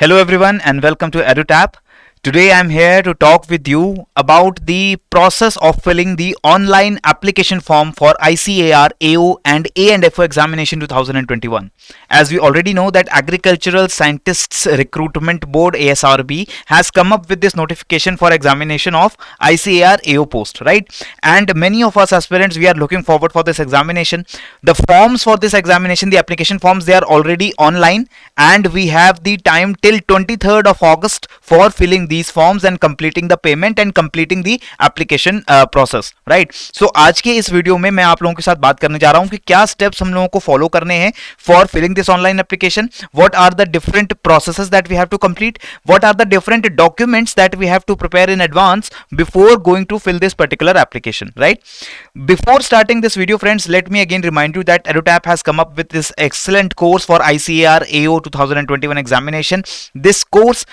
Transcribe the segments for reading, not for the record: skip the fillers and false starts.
Hello everyone and welcome to EduTap. Today I'm here to talk with you about the process of filling the online application form for ICAR AO and A&FO examination 2021. As we already know that Agricultural Scientists Recruitment Board ASRB has come up with this notification for examination of ICAR AO post, right? And many of us aspirants, we are looking forward for this examination. The forms for this examination, the application forms, they are already online and we have the time till 23rd of August for filling these forms and completing the payment and completing the application process, right? So आज के इस video में मैं आप लोगों के साथ बात करने जा रहा हूं कि क्या स्टेप्स हम लोगों को फॉलो करने हैं for filling this online application, what are the different processes that we have to complete, what are the different documents that we have to prepare in advance before going to fill this particular application, right? Before starting this video, friends, let me again remind you that EduTap has come up with this excellent course for ICAR AO 2021 examination. This course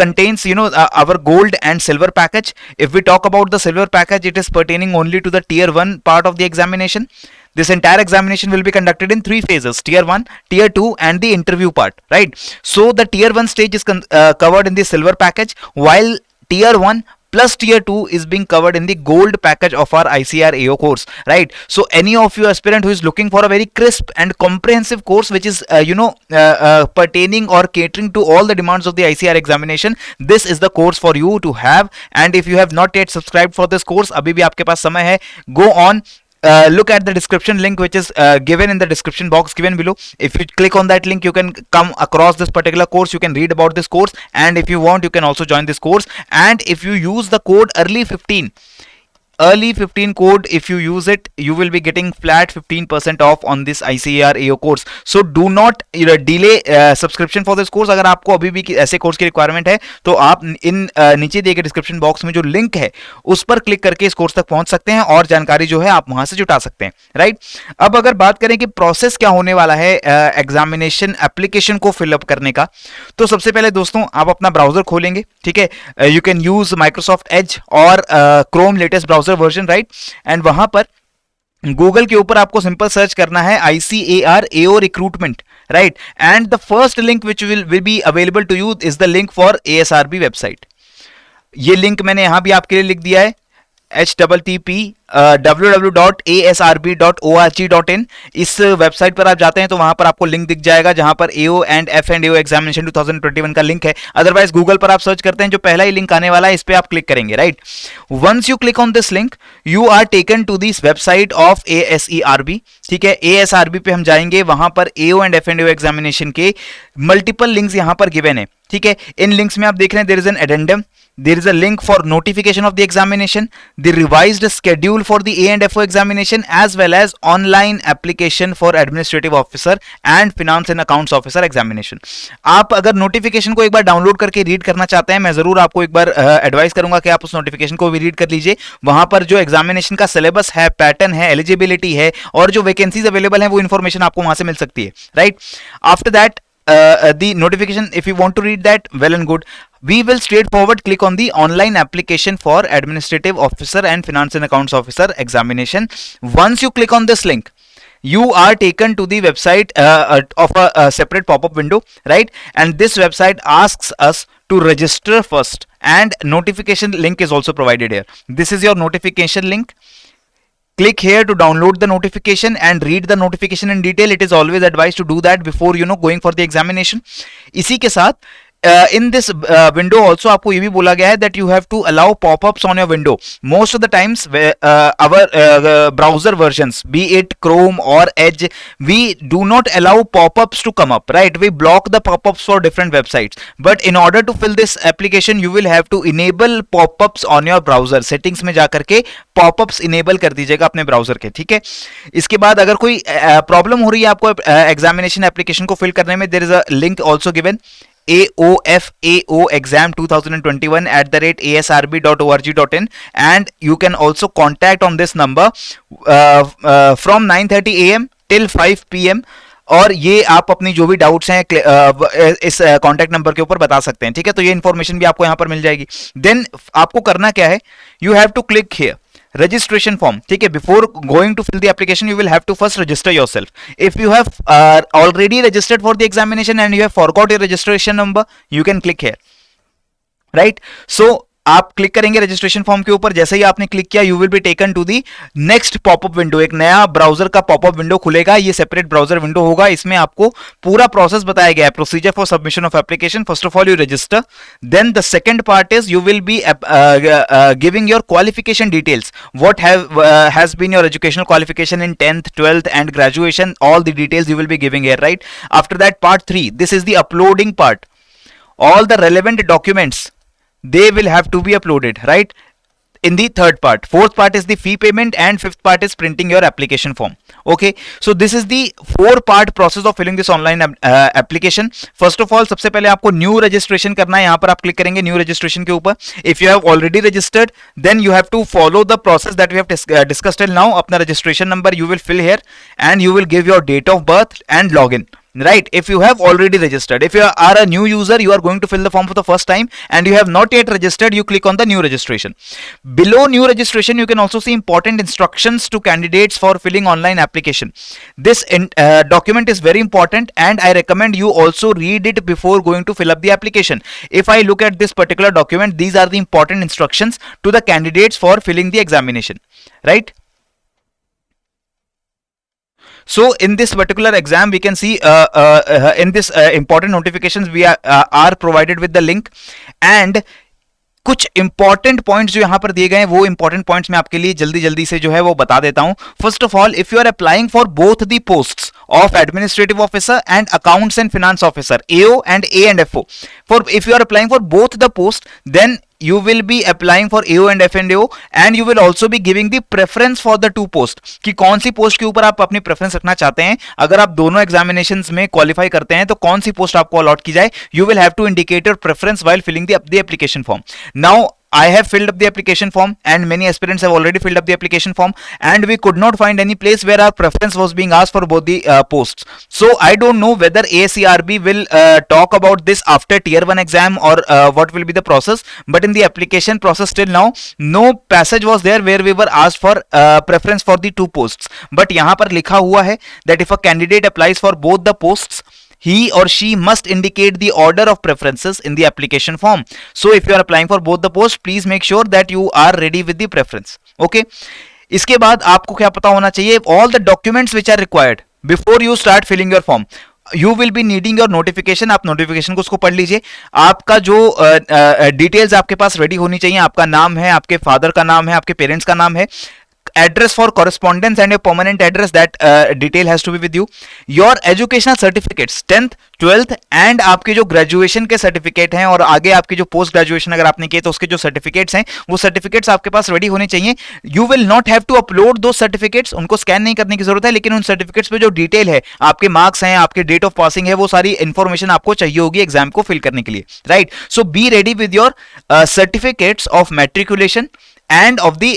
contains, our gold and silver package. If we talk about the silver package, it is pertaining only to the tier 1 part of the examination. This entire examination will be conducted in 3 phases: tier 1, tier 2 and the interview part, right? So the tier 1 stage is covered in the silver package, while tier 1 plus tier 2 is being covered in the gold package of our ICAR AO course, right? So any of you aspirant who is looking for a very crisp and comprehensive course which is pertaining or catering to all the demands of the ICAR examination, this is the course for you to have. And if you have not yet subscribed for this course, abhi bhi aapke paas samay hai, go on, look at the description link which is given in the description box given below. If you click on that link, you can come across this particular course, you can read about this course, and if you want, you can also join this course. And if you use the code early 15 code, if you use it, you will be getting flat 15% off on this ICAR AO course. So do not delay subscription for this course. अगर आपको अभी भी ऐसे course की requirement है तो आप इन नीचे दिए गए डिस्क्रिप्शन बॉक्स में जो लिंक है उस पर क्लिक करके इस कोर्स तक पहुंच सकते हैं और जानकारी जो है आप वहां से जुटा सकते हैं, राइट? अब अगर बात करें कि प्रोसेस क्या होने वाला है एग्जामिनेशन एप्लीकेशन को फिलअप करने का, तो सबसे पहले दोस्तों आप अपना ब्राउजर खोलेंगे, ठीक है? You can use Microsoft Edge और Chrome latest browser version, right? And वहां पर गूगल के ऊपर आपको सिंपल सर्च करना है ICAR AO recruitment, right? And the first link which will be available to you is the link for ASRB website. ये link मैंने यहां भी आपके लिए लिख दिया है, http www.asrb.org.in. इस वेबसाइट पर आप जाते हैं तो वहां पर आपको लिंक दिख जाएगा जहां पर AO एंड F&AO एग्जामिनेशन 2021 का लिंक है. अदरवाइज गूगल पर आप सर्च करते हैं, जो पहला ही लिंक आने वाला है इस पे आप क्लिक करेंगे, right? Once you click on this link, you are taken to this website of ASERB, ठीक है? ASRB पे हम जाएंगे, वहां पर AO एंड F&AO एग्जामिनेशन के मल्टीपल लिंक्स यहां पर गिवन है, ठीक है? इन लिंक्स में आप देख रहे हैं there is an addendum, there is a link for notification of the examination, the revised schedule for the A&FO examination, as well as online application for administrative officer and finance and accounts officer examination. आप अगर notification को एक बार download करके read करना चाहते हैं, मैं जरूर आपको एक बार एडवाइस करूंगा कि आप उस नोटिफिकेशन को भी रीड कर लीजिए. वहां पर जो एग्जामिनेशन का सिलेबस है, पैटर्न है, एलिजिबिलिटी है और जो वैकेंसीज अवेलेबल है वो इन्फॉर्मेशन आपको वहां से मिल सकती है, right? After that the notification, if you want to read that, well and good. We will straightforward click on the online application for administrative officer and finance and accounts officer examination. Once you click on this link, you are taken to the website of a separate pop-up window, right? And this website asks us to register first, and notification link is also provided here. This is your notification link. Click here to download the notification and read the notification in detail. It is always advised to do that before going for the examination. इसी के साथ in this window also आपको ये भी बोला गया है that you have to allow pop-ups on your window. Most of the times our browser versions, be it Chrome or Edge, we do not allow pop-ups to come up, right? We block the pop-ups for different websites. But in order to fill this application, you will have to enable pop-ups on your browser. Settings में जाकर के pop-ups enable कर दीजिएगा अपने browser के, ठीक है? इसके बाद अगर कोई प्रॉब्लम हो रही है आपको एग्जामिनेशन एप्लीकेशन को फिल करने में, there is a link also given, AOFAO exam 2021 @asrb.org.in, and you can also contact on this number from 9:30 AM till 5 PM. और ये आप अपनी जो भी डाउट्स हैं इस कॉन्टैक्ट नंबर के ऊपर बता सकते हैं, ठीक है? तो ये इन्फॉर्मेशन भी आपको यहाँ पर मिल जाएगी. देन आपको करना क्या है, you have to click here. registration form, ठीक है. Before going to fill the application, you will have to first register yourself. If you have already registered for the examination and you have forgot your registration number, you can click here, right? So आप click करेंगे registration form के ऊपर. जैसे ही आपने click किया, you will be taken to the next popup window. एक नया ब्राउजर का पॉपअप विंडो खुलेगा. ये सेपरेट ब्राउजर विंडो होगा. इसमें आपको पूरा प्रोसेस बताया गया है. Procedure for submission of application. First of all you register, then the second part is you will be giving your qualification details. What has been your educational qualification in 10th 12th and graduation. All the details you will be giving here, right? After that part 3, this is the uploading part. All the relevant documents, they will have to be uploaded, right? In the third part. Fourth part is the fee payment and fifth part is printing your application form. Okay, so this is the 4-part process of filling this online application. First of all, सबसे पहले आपको new registration करना है. यहाँ पर आप click करेंगे new registration के ऊपर. If you have already registered, then you have to follow the process that we have discussed till now. अपना registration number you will fill here and you will give your date of birth and login. Right, if you have already registered. If you are a new user, you are going to fill the form for the first time and you have not yet registered, you click on the new registration. Below new registration, you can also see important instructions to candidates for filling online application. This document is very important and I recommend you also read it before going to fill up the application. If I look at this particular document, these are the important instructions to the candidates for filling the examination, right? So in this particular exam, we can see in this important notifications we are provided with the link and कुछ important points जो यहां पर दिए गए हैं, वो important points मैं आपके लिए जल्दी जल्दी से जो है वो बता देता हूं. First of all, if you are applying for both the posts of administrative officer and accounts and finance officer, AO and A&FO, if you are applying for both the posts, then you will be applying for AO and F&O and you will also be giving the preference for the two posts कि कौन सी post के ऊपर आप अपनी preference रखना चाहते हैं. अगर आप दोनों एग्जामिनेशंस में क्वालिफाई करते हैं तो कौन सी पोस्ट आपको अलॉट की जाए. You will have to indicate your preference while filling the application form. Now I have filled up the application form and many aspirants have already filled up the application form and we could not find any place where our preference was being asked for both the posts. So I don't know whether ASRB will talk about this after tier 1 exam or what will be the process, but in the application process till now no passage was there where we were asked for preference for the two posts. But यहाँ पर लिखा हुआ है that if a candidate applies for both the posts, he or she must indicate the order of preferences in the application form. So if you are applying for both the posts, please make sure that you are ready with the preference. Okay, इसके बाद आपको क्या पता होना चाहिए, all the documents which are required before you start filling your form. You will be needing your notification. आप notification को उसको पढ़ लीजिए. आपका जो डिटेल्स आपके पास रेडी होनी चाहिए, आपका नाम है, आपके फादर का नाम है, आपके पेरेंट्स का नाम है, address for correspondence and your permanent address, that detail has to be with you. Your educational certificates 10th 12th and आपके जो ग्रेजुएशन के सर्टिफिकेट हैं और आगे आपके जो पोस्ट ग्रेजुएशन अगर आपने किए तो उसके जो सर्टिफिकेट्स हैं वो सर्टिफिकेट्स आपके पास रेडी होने चाहिए. You will not have to upload दो सर्टिफिकेट्स, उनको स्कैन नहीं करने की जरूरत है, लेकिन उन सर्टिफिकेट्स पे जो डिटेल है, आपके मार्क्स हैं, आपके डेट ऑफ पासिंग है, वो सारी इंफॉर्मेशन आपको चाहिए होगी एग्जाम को फिल करने के लिए, right? So be ready with your certificates of matriculation and of the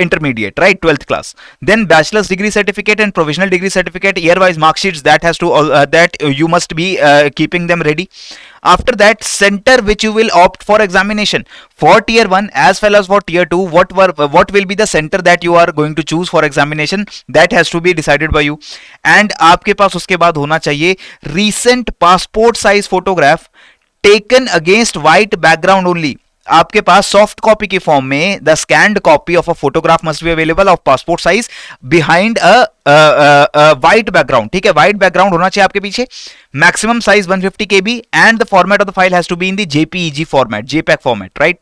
intermediate, right, 12th class. Then bachelor's degree certificate and provisional degree certificate, year wise mark sheets, that has to that you must be keeping them ready. After that, center which you will opt for examination for tier 1 as well as for tier 2, what will be the center that you are going to choose for examination, that has to be decided by you. And आपके पास उसके बाद होना चाहिए recent passport size photograph taken against white background only. आपके पास soft copy की form में the scanned copy of a photograph must be available of passport size behind a white background. ठीक है, वाइट बैकग्राउंड होना चाहिए आपके पीछे. Maximum size 150 KB and the format of the file has to be in the JPEG format, JPEG format, right?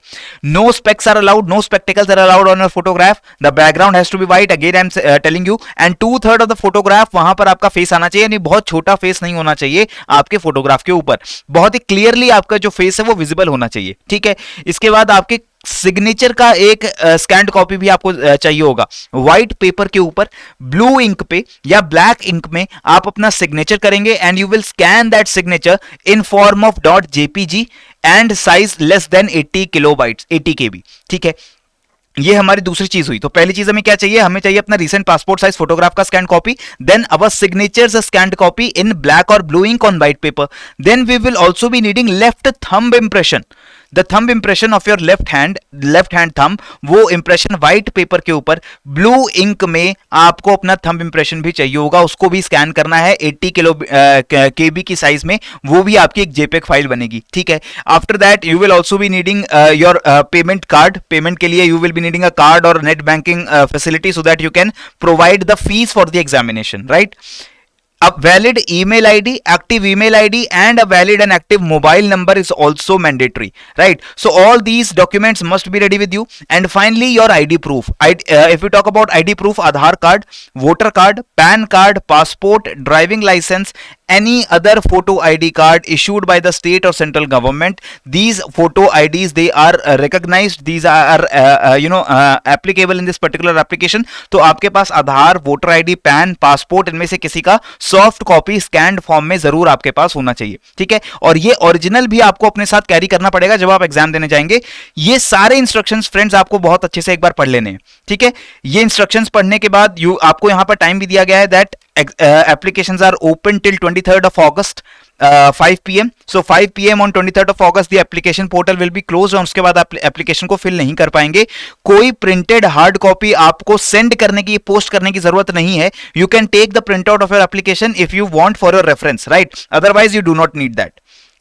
No specs are allowed, no spectacles are allowed on your photograph. The background has to be white, again I am telling you, and 2/3 of the photograph वहां पर आपका face आना चाहिए, यानी बहुत छोटा face नहीं होना चाहिए आपके फोटोग्राफ के ऊपर, बहुत ही क्लियरली आपका जो फेस है वो विजिबल होना चाहिए. ठीक है, इसके बाद आपके सिग्नेचर का एक स्कैन्ड कॉपी भी आपको चाहिए होगा. व्हाइट पेपर के ऊपर ब्लू इंक पे या ब्लैक इंक में आप अपना सिग्नेचर करेंगे and you will scan that signature in form of .jpg and size less than 80 kilobytes, 80 KB. ठीक है, ये हमारी दूसरी चीज हुई. तो पहली चीज हमें क्या चाहिए, हमें चाहिए अपना रीसेंट पासपोर्ट साइज फोटोग्राफ का scan copy, then our signatures scanned copy in black और blue ink on white paper. Then we will also be needing left thumb impression. The thumb impression of your left hand thumb, वो impression white paper के ऊपर blue ink में आपको अपना thumb impression भी चाहिए होगा, उसको भी स्कैन करना है 80 किलो केबी की साइज में, वो भी आपकी एक जेपेग फाइल बनेगी, ठीक है। After that you will also be needing your payment card, payment के लिए you will be needing a card और net banking facility so that you can provide the fees for the examination, right. A valid email ID, active email ID, and a valid and active mobile number is also mandatory, right? So all these documents must be ready with you. And finally, your ID proof. If we talk about ID proof, Aadhaar card, voter card, PAN card, passport, driving license, any other photo ID card issued by the state or central government. These photo IDs, they are recognized. These are applicable in this particular application. तो आपके पास आधार, voter ID, pan, passport, इनमें से किसी का soft copy scanned form में जरूर आपके पास होना चाहिए, ठीक है। और ये ओरिजिनल भी आपको अपने साथ कैरी करना पड़ेगा जब आप एग्जाम देने जाएंगे। ये सारे इंस्ट्रक्शंस फ्रेंड्स आपको बहुत अच्छे से एक बार पढ़ लेने हैं, ठीक है। ये इंस्ट्रक्शंस पढ़ने के बाद आपको यहां पर टाइम भी दिया गया है that applications are open till 23rd of August 5 PM. So 5 PM on 23rd of August the application portal will be closed और उसके बाद आप एप्लीकेशन को फिल नहीं कर पाएंगे। कोई प्रिंटेड हार्ड कॉपी आपको सेंड करने की, पोस्ट करने की जरूरत नहीं है। You can take the print out of your application if you want for your reference, right, otherwise you do not need that.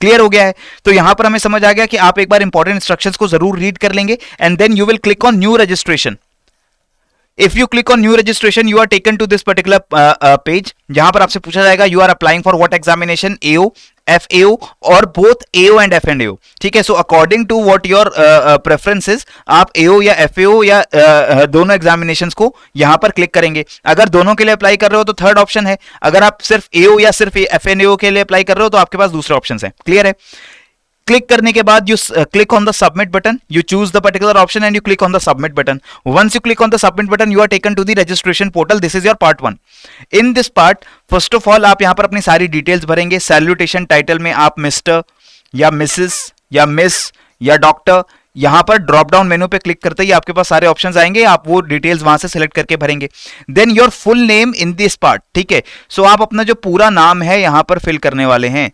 Clear हो गया है? तो यहां पर हमें समझ आ गया कि आप एक बार इंपॉर्टेंट इंस्ट्रक्शंस को जरूर रीड कर लेंगे and then you will click on new registration. If you click on new registration, you are taken to this particular page, जहां पर आपसे पूछा जाएगा you are applying for what examination, AO, FAO और both AO and FAO, ठीक है। So according to what your preference is, आप AO या FAO या दोनों examinations को यहां पर क्लिक करेंगे। अगर दोनों के लिए अप्लाई कर रहे हो तो थर्ड ऑप्शन है, अगर आप सिर्फ AO या सिर्फ FAO के लिए अप्लाई कर रहे हो तो आपके पास दूसरे ऑप्शन है। क्लियर है? क्लिक करने के बाद you click on the submit button, you choose the particular option and you click on the submit button. Once you click on the submit button you are taken to the registration portal. This is your part 1। In this part first of all आप यहां पर अपनी सारी details भरेंगे। Salutation title में आप mister या Mrs या मिस या डॉक्टर, यहां पर ड्रॉप डाउन मेनू पे क्लिक करते ही आपके पास सारे ऑप्शंस आएंगे, आप वो डिटेल्स वहां से सिलेक्ट करके भरेंगे। Then your full name in this part, ठीक है। सो आप अपना जो पूरा नाम है यहां पर फिल करने वाले हैं,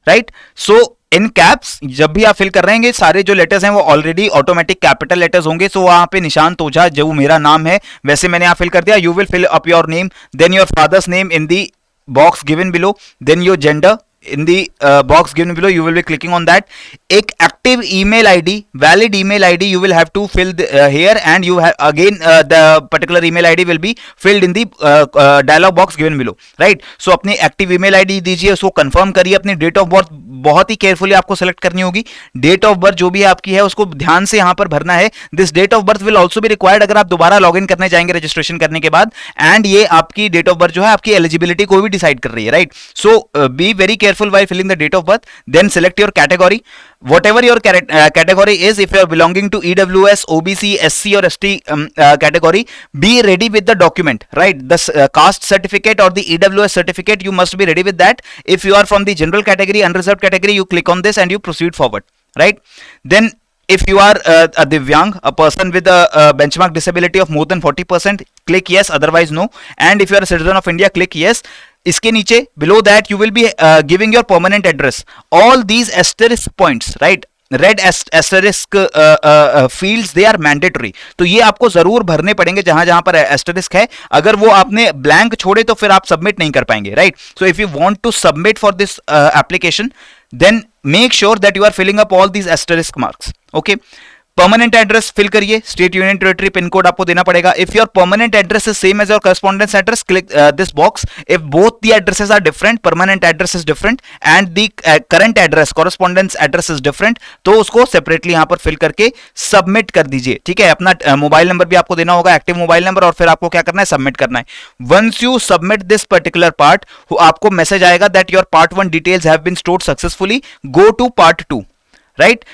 राइट। सो इन कैप्स जब भी आप फिल कर रहे हैं सारे जो लेटर्स हैं वो ऑलरेडी ऑटोमेटिक कैपिटल लेटर्स होंगे। सो वहां पे निशान तोझा जो मेरा नाम है वैसे मैंने यहां फिल कर दिया। You will fill up your name, then your father's name in the box given below, then your gender in the box given below, you will be clicking on that. एक active email ID, valid email ID you will have to fill here and you have again the particular email ID will be filled in the dialog box given below, right? So अपनी active email ID दीजिए, उसको confirm करिए। अपनी date of birth बहुत ही carefully आपको select करनी होगी। date of birth जो भी आपकी है उसको ध्यान से यहाँ पर भरना है। this date of birth will also be required अगर आप दोबारा login करने जाएंगे रजिस्ट्रेशन करने के बाद, and ये आपकी date of birth जो है आपकी eligibility को भी डिसाइड कर रही है, right? So be very careful while filling the date of birth. Then select your category, whatever your category is. If you are belonging to EWS, OBC, SC or ST category, be ready with the document, right? The caste certificate or the EWS certificate, you must be ready with that. If you are from the general category, unreserved category, you click on this and you proceed forward, right? Then if you are a Divyang, a person with a benchmark disability of more than 40%, click yes, otherwise no. And if you are a citizen of India, click yes. इसके नीचे below that you will be giving your permanent address. All these asterisk points, right? Red asterisk fields they are mandatory, तो ये आपको जरूर भरने पड़ेंगे जहां जहां पर एस्टरिस्क है। अगर वो आपने ब्लैंक छोड़े तो फिर आप सबमिट नहीं कर पाएंगे, right? So if you want to submit for this application then make sure that you are filling up all these asterisk marks, okay. Permanent address fill करिए, state union territory pin code आपको देना पड़ेगा। If your permanent address is same as your correspondence address, click this box. If both the addresses are different, permanent address is different and the current address correspondence address is different, तो उसको separately यहां पर fill करके submit कर दीजिए, ठीक है। अपना मोबाइल नंबर भी आपको देना होगा, एक्टिव मोबाइल नंबर, और फिर आपको क्या करना है, सबमिट करना है। Once you submit this particular part, आपको मैसेज आएगा that your part 1 details have been stored successfully, go to part 2, right?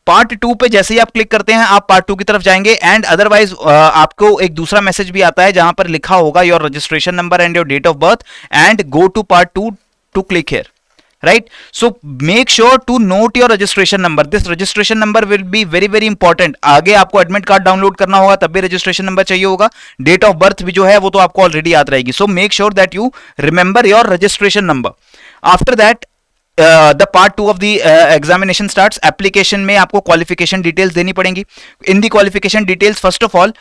Part 2 पे जैसे ही आप क्लिक करते हैं आप पार्ट 2 की तरफ जाएंगे एंड अदरवाइज आपको एक दूसरा मैसेज भी आता है जहां पर लिखा होगा your registration number and your date of birth and go to part 2 to click here, right? So make sure to note your registration number. This registration number will be very very important. आगे आपको admit card download करना होगा तब भी registration number चाहिए होगा। Date of birth भी जो है वो तो आपको ऑलरेडी याद रहेगी। सो make sure that you remember your registration number. After that the part 2 of the examination starts. Application में आपको क्वालिफिकेशन डिटेल्स देनी पड़ेंगी. In the qualification details first of all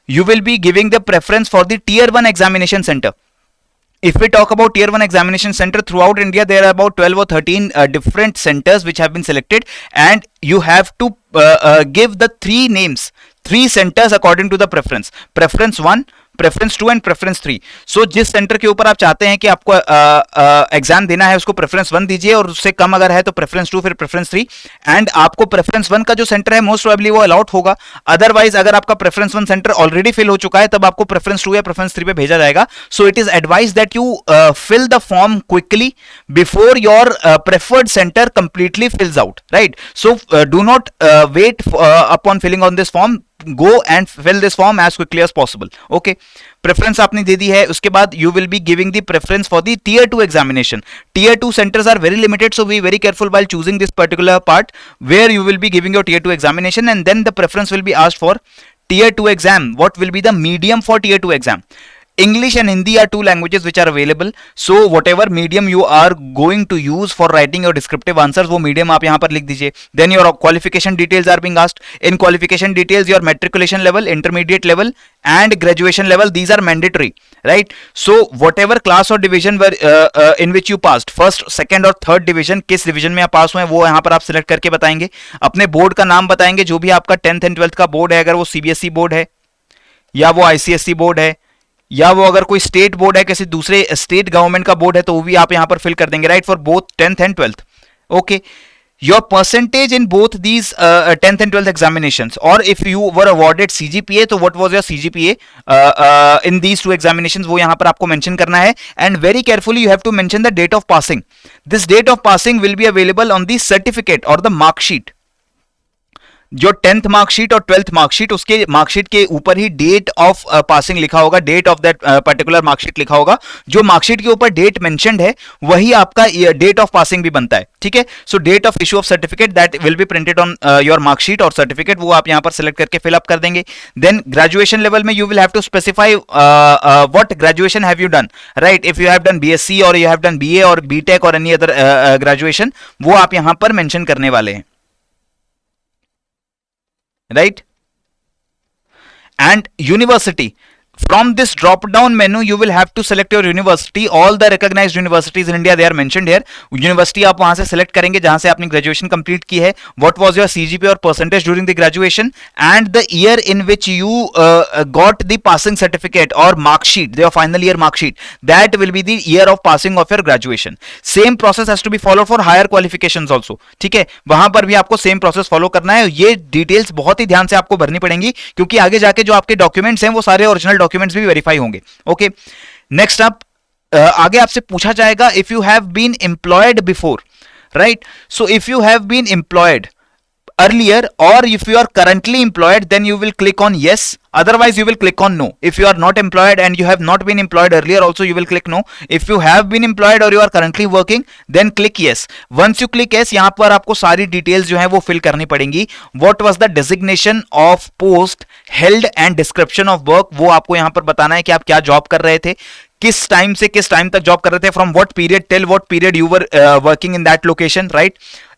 you will be giving the preference for the tier 1 examination center. If we talk about tier 1 examination center throughout India, there are about 12 or 13 different centers which have been selected, and you have to give the three names, three centers according to the preference. Preference 1, preference 2 and preference 3. सो जिस centre के ऊपर आप चाहते हैं कि आपको exam देना है उसको प्रेफरेंस 1 दीजिए, और उससे कम अगर है तो प्रेफरेंस 2, फिर प्रेफरेंस 3. एंड आपको प्रेफरेंस 1 का जो सेंटर है मोस्ट प्रोबेबली वो अलाउड होगा. अदरवाइज अगर आपका प्रेफरेंस 1 सेंटर ऑलरेडी फिल हो चुका है तब आपको प्रेफरेंस 2 या प्रेफरेंस 3 पे भेजा जाएगा. So it is advise that you fill the form quickly before your preferred centre completely fills out, right? So do not wait upon filling on this form. Go and fill this form as quickly as possible. Okay, preference आपने दे दी है. उसके बाद you will be giving the preference for the tier 2 examination. Tier 2 centers are very limited, so be very careful while choosing this particular part where you will be giving your tier 2 examination, and then the preference will be asked for tier 2 exam. What will be the medium for tier 2 exam? English and Hindi are two languages which are available. So whatever medium you are going to use for writing your descriptive answers, वो medium आप यहाँ पर लिख दीजिए. Then your qualification details are being asked. In qualification details, your matriculation level, intermediate level, and graduation level, these are mandatory, right? So whatever class or division where in which you passed, first, second और third division, किस division में आप पास हुए हैं वो यहाँ पर आप select करके बताएंगे. अपने बोर्ड का नाम बताएंगे, जो भी आपका 10th and 12th का बोर्ड है, अगर वो CBSE बोर्ड है या वो ICSE बोर्ड है या वो अगर कोई स्टेट बोर्ड है, किसी दूसरे स्टेट गवर्नमेंट का बोर्ड है, तो वो भी आप यहां पर फिल कर देंगे, right? For both 10th and 12th. Okay, your percentage in both these 10th and 12th examinations, और if you were awarded CGPA तो what was your CGPA in these two examinations, वो यहां पर आपको मेंशन करना है. And very carefully you have to mention the date of passing. This date of passing will be available on the certificate और the marksheet. जो 10th marksheet और 12th marksheet, उसके मार्कशीट के ऊपर ही डेट ऑफ पासिंग लिखा होगा, date of that particular marksheet लिखा होगा. जो मार्कशीट के ऊपर डेट मेंशन्ड है वही आपका डेट ऑफ पासिंग भी बनता है, ठीक है? So date of issue of certificate that will be printed on your marksheet और सर्टिफिकेट, वो आप यहां पर सिलेक्ट करके फिल अप कर देंगे. देन ग्रेजुएशन लेवल में you will have to specify what graduation have you done, right? If you have done BSc और यू हैव डन BA और BTech और एनी अदर ग्रेजुएशन, वो आप यहां पर मेंशन करने वाले हैं, right? And university, from this drop down menu you will have to select your university. All the recognized universities in India, they are mentioned here. University आप वहां से select करेंगे जहां से आपने graduation complete की है. What was your CGPA और percentage during the graduation, and the year in which you got the passing certificate or mark sheet, your final year mark sheet, that will be the year of passing of your graduation. Same process has to be followed for higher qualifications also, ठीक है? वहां पर भी आपको same process follow करना है. ये details बहुत ही ध्यान से आपको भरनी पड़ेंगी, क्योंकि आगे जाके जो आपके डॉक्यूमेंट्स हैं वो सारे ओरिजिनल डॉक्यूमेंट्स भी वेरीफाई होंगे. ओके, नेक्स्ट अप, आगे आपसे पूछा जाएगा if you have been employed before, right? So if you have been employed earlier or if you are currently employed, then you will click on yes, otherwise you will click on no. If you are not employed and you have not been employed earlier also, you will click no. If you have been employed or you are currently working, then click yes. Once you click yes, यहाँ पर आपको सारी details जो है वो fill करनी पड़ेंगी. What was the designation of post held and description of work, वो आपको यहाँ पर बताना है कि आप क्या जॉब कर रहे थे, किस टाइम से किस टाइम तक जॉब कर रहे थे, from what period till what period you were working in that location, right?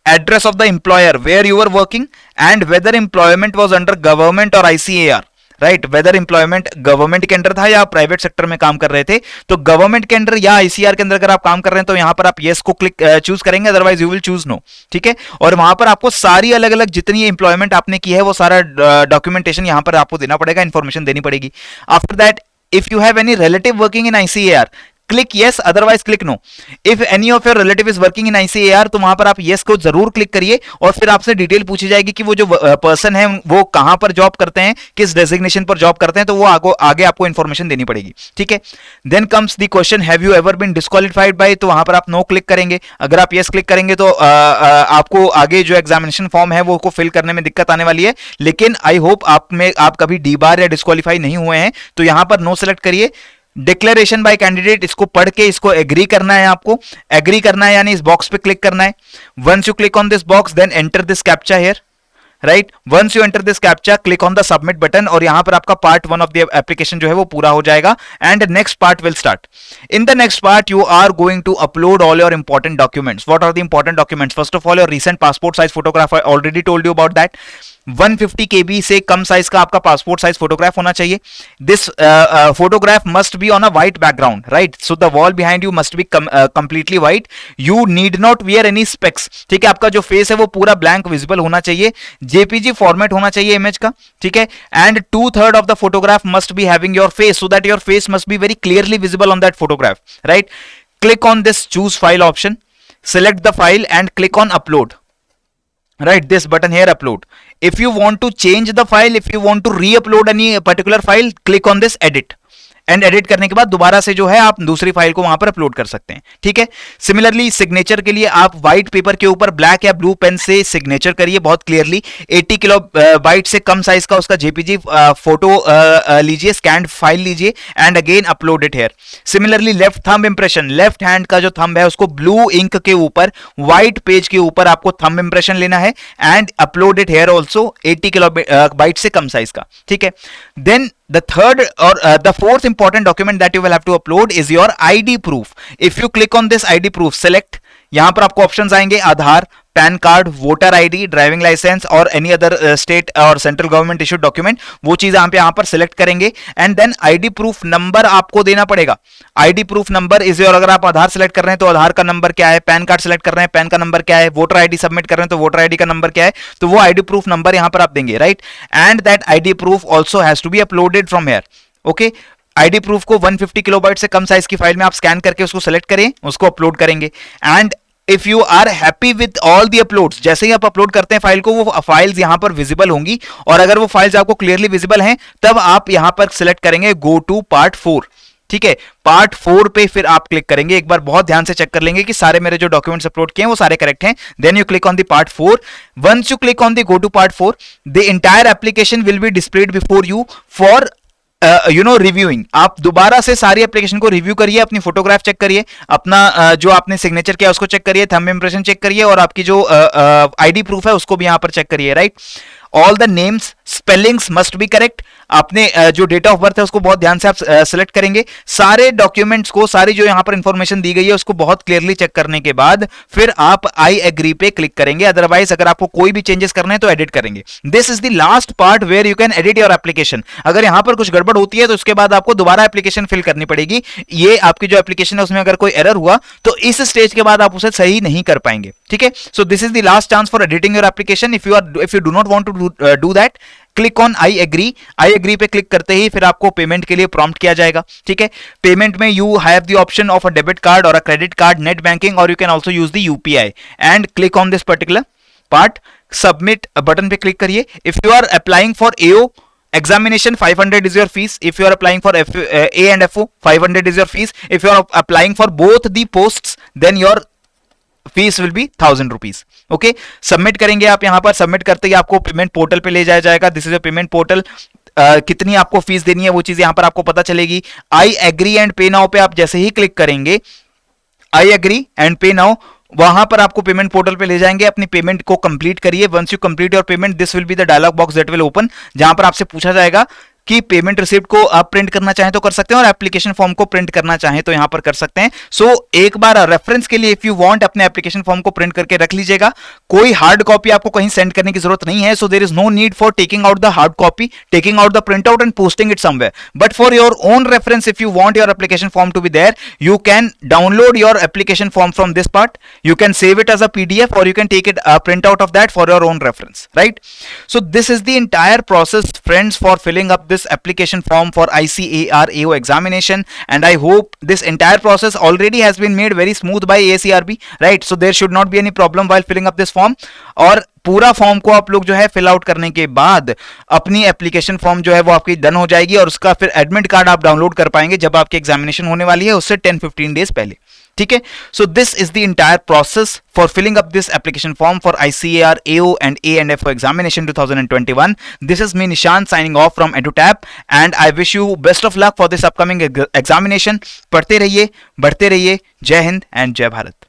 Address of the employer where you were working, and whether employment was under government or ICAR, right? Whether employment government के under था या private sector में काम कर रहे थे. तो government के अंडर या ICAR के अंदर अगर आप काम कर रहे हैं तो यहां पर आप येस को क्लिक चूज करेंगे, otherwise you will choose no, ठीक है? और वहां पर आपको सारी अलग अलग जितनी एम्प्लॉयमेंट आपने की है वो सारा डॉक्यूमेंटेशन यहां पर आपको देना पड़ेगा, इंफॉर्मेशन देनी पड़ेगी. After that, if you have any relative working in ICAR, click yes, otherwise click no. If any of your relative is working in ICAR, तो वहां पर आप yes को जरूर क्लिक करिए, और फिर आपसे डिटेल पूछी जाएगी कि वो जो पर्सन है वो कहां पर जॉब करते हैं, किस डेजिग्नेशन पर जॉब करते हैं, तो वो आगे आपको इंफॉर्मेशन देनी पड़ेगी, ठीक है? Then comes the question, have you ever been disqualified by, तो वहां पर आप नो क्लिक करेंगे. अगर आप yes क्लिक करेंगे तो आपको आगे जो एग्जामिनेशन फॉर्म है वो को फिल करने में दिक्कत आने वाली है, लेकिन आई होप आप कभी डी बार या डिस्क्वालीफाई नहीं हुए हैं, तो यहां पर नो सेलेक्ट करिए. डिक्लेरेशन बाय कैंडिडेट, इसको पढ़ के इसको एग्री करना है, आपको एग्री करना है, यानी इस बॉक्स पे क्लिक करना है. Once you click on this box, then enter this captcha here, right. Once you enter this captcha, click on the submit button और यहां पर आपका पार्ट 1 ऑफ द एप्लीकेशन जो है वो पूरा हो जाएगा and next part will start. In the next part you are going to upload all your important documents. What are the important documents? First of all your recent passport size photograph, I already told you about that. 150 KB से कम size का आपका passport size photograph होना चाहिए। This photograph must be on a white background, right? So the wall behind you must be completely white. You need not wear any specs, ठीक है? आपका जो फेस है वो पूरा ब्लैंक विजिबल होना चाहिए। जेपीजी फॉर्मेट होना चाहिए इमेज का, ठीक है? And 2/3 of the photograph must be having your face, so that your face must be very clearly visible on that photograph, right? Click on this choose file option, select the file and click on upload. Right, this button here, upload. If you want to change the file, if you want to re-upload any particular file, click on this edit. And edit करने के बाद दोबारा से जो है आप दूसरी file को वहां पर अपलोड कर सकते हैं, ठीक है? सिमिलरली सिग्नेचर के लिए आप व्हाइट पेपर के ऊपर ब्लैक या ब्लू पेन से सिग्नेचर करिए बहुत क्लियरली। 80 किलोबाइट से कम साइज का उसका जेपीजी फोटो लीजिए, स्कैन्ड फाइल लीजिए and again upload it here. Similarly left thumb impression, left hand का जो थंब है उसको ब्लू इंक के ऊपर व्हाइट पेज के ऊपर आपको थंब इंप्रेशन लेना है and upload it here also, 80 kilobyte से कम साइज का, ठीक है? देन the third or the fourth important document that you will have to upload is your ID proof. If you click on this ID proof, select, यहां पर आपको options आएंगे Aadhaar, PAN card, voter ID, driving licence और any other state और central government issued document, वो चीज आप यहां पर सिलेक्ट करेंगे and then ID proof number आपको देना पड़ेगा। ID proof number is your, अगर आप आधार सेलेक्ट कर रहे हैं तो आधार का नंबर क्या है, पैन कार्ड सेलेक्ट कर रहे हैं पैन का नंबर क्या है, वोटर आईडी सबमिट कर रहे हैं तो वोटर आईडी का नंबर क्या है, तो वो आईडी प्रूफ नंबर यहां पर आप देंगे, right? And that ID proof also has to be uploaded from here, okay? ID proof को 150 किलोबाइट से कम साइज की फाइल में आप स्कैन करके उसको सेलेक्ट करें, उसको अपलोड करेंगे and if you are happy with all the uploads, जैसे ही आप अपलोड करते हैं फाइल को वो फाइल्स यहां पर विजिबल होंगी और अगर वो फाइल्स आपको क्लियरली विजिबल हैं तब आप यहां पर सिलेक्ट करेंगे गो टू पार्ट 4, ठीक है? पार्ट 4 पे फिर आप क्लिक करेंगे, एक बार बहुत ध्यान से चेक कर लेंगे कि सारे मेरे जो डॉक्यूमेंट्स अपलोड किए हैं वो सारे करेक्ट हैं। Then you click on the part 4। Once you click on the go to part 4, the entire application will be displayed before you for reviewing. आप दोबारा से सारी एप्लीकेशन को रिव्यू करिए, अपनी फोटोग्राफ चेक करिए, अपना जो आपने सिग्नेचर किया उसको चेक करिए, थंब इंप्रेशन चेक करिए और आपकी जो आईडी प्रूफ है उसको भी यहां पर चेक करिए, right? All the names spellings must be correct. आपने जो डेट ऑफ बर्थ है उसको बहुत ध्यान से आप सिलेक्ट करेंगे। सारे डॉक्यूमेंट्स को, सारी जो यहां पर इंफॉर्मेशन दी गई है उसको बहुत क्लियरली चेक करने के बाद फिर आप आई एग्री पे क्लिक करेंगे। अदरवाइज अगर आपको कोई भी चेंजेस करने हैं तो एडिट करेंगे। This is the last part where you can edit your application. अगर यहां पर कुछ गड़बड़ होती है तो उसके बाद आपको दोबारा एप्लीकेशन फिल करनी पड़ेगी। ये आपकी जो एप्लीकेशन है उसमें अगर कोई एरर हुआ तो इस स्टेज के बाद आप उसे सही नहीं कर पाएंगे, ठीक है? So this is the last chance for editing your application. If you do not want to do that, click on I agree. I agree पे क्लिक करते ही फिर आपको पेमेंट के लिए प्रॉम्प्ट किया जाएगा, ठीक है? पेमेंट में you have the option of a debit card और a credit card, net banking, और you can also use the UPI and click on this particular part. Submit button पे क्लिक करिए। If you are applying for AO examination, 500 is your fees. If you are applying for A and FO, 500 is your fees. If you are applying for both the posts, then your fees will be 1000 rupees, okay? Submit करेंगे आप। यहां पर submit करते ही आपको payment portal पे ले जाया जाएगा। This is a payment portal. कितनी आपको फीस देनी है वो चीज यहां पर आपको पता चलेगी। आई एग्री एंड पे नाउ पे आप जैसे ही क्लिक करेंगे, आई एग्री एंड पे नाउ, वहां पर आपको पेमेंट पोर्टल पे ले जाएंगे। अपनी पेमेंट को कंप्लीट करिए। Once you complete your payment, this will be the dialog box that will open, जहां पर आपसे पूछा जाएगा कि पेमेंट रिसिप्ट को आप प्रिंट करना चाहें तो कर सकते हैं और एप्लीकेशन फॉर्म को प्रिंट करना चाहें तो यहां पर कर सकते हैं। सो एक बार रेफरेंस के लिए इफ यू वांट अपने एप्लीकेशन फॉर्म को प्रिंट करके रख लीजिएगा। कोई हार्ड कॉपी आपको कहीं सेंड करने की जरूरत नहीं है। So there is no need for taking out the hard copy, taking out the print out and posting it somewhere. But for your own reference, if you want your application form to be there, you can download your application form from this part. You can save it as a PDF or you can take it print out of that for your own reference, right? So this is the entire process, friends, for filling up this application form for ICAR AO examination, and I hope this entire process already has been made very smooth by ASRB, right? So there should not be any problem while filling up this form. और पूरा form को आप लोग जो है fill out करने के बाद अपनी एप्लीकेशन फॉर्म जो है वो आपकी डन हो जाएगी और उसका फिर एडमिट कार्ड आप डाउनलोड कर पाएंगे जब आपकी एग्जामिनेशन होने वाली है उससे 10-15 डेज पहले, ठीक है? So this is the entire process for filling up this application form for ICAR AO and A&FO examination 2021. This is me Nishant signing off from EduTap and I wish you best of luck for this upcoming examination. पढ़ते रहिए, बढ़ते रहिए। जय Hind and जय भारत।